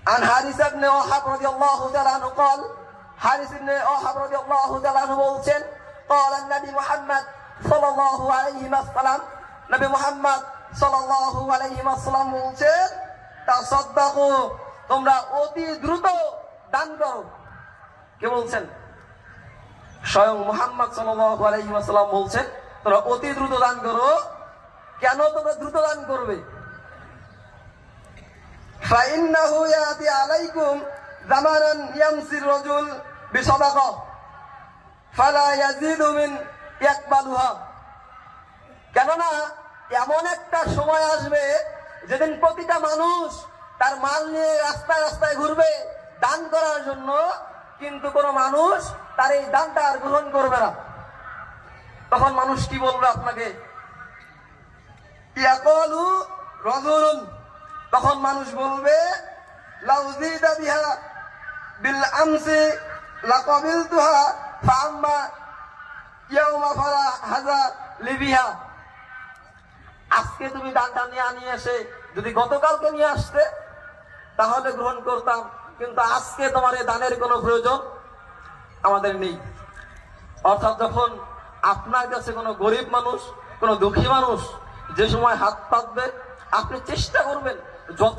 عن حارث بن وهب رضي الله تعالى عنه قال حارث بن وهب رضي الله تعالى عنه বলছেন قال النبي محمد صلى الله عليه وسلم নবী মুহাম্মদ সাল্লাল্লাহু আলাইহি ওয়াসাল্লাম বলছেন তাসাদদাকু তোমরা অতি দ্রুত দান করো। কে বলছেন? স্বয়ং মুহাম্মদ সাল্লাল্লাহু আলাইহি ওয়াসাল্লাম বলছেন তোমরা অতি দ্রুত দান করো। কেন তোমরা দ্রুত দান করবে? ফাইন্নাহু ইয়াতি আলাইকুম জামানান ইয়ামসির রাজুল বিসাদাকা ফালা ইয়াজিদু মিন ইয়াকবালুহা। কেননা এমন একটা সময় আসবে যেদিন প্রতিটা মানুষ তার মাল নিয়ে রাস্তায় রাস্তায় ঘুরবে দান করার জন্য, কিন্তু কোনো মানুষ তার এই দানটা আর গ্রহণ করবে না। তখন মানুষ কি বলবে আপনাকে? ইয়াকালু রাজুলুন, তখন মানুষ বলবে লাউ জিদা বিহা বিল আমসি লাকাবিলতুহা ফাআম্মা ইয়াউমা ফালা হাযা লিবিহা। আজকে তুমি দানটা নিয়ে এসে যদি গতকালকে নিয়ে আসতে তাহলে গ্রহণ করতাম, কিন্তু আজকে তোমার এই দানের কোনো প্রয়োজন আমাদের নেই। অর্থাৎ যখন আপনার কাছে কোনো গরিব মানুষ, কোনো দুঃখী মানুষ যে সময় হাত পাতবে, আপনি চেষ্টা করবেন যত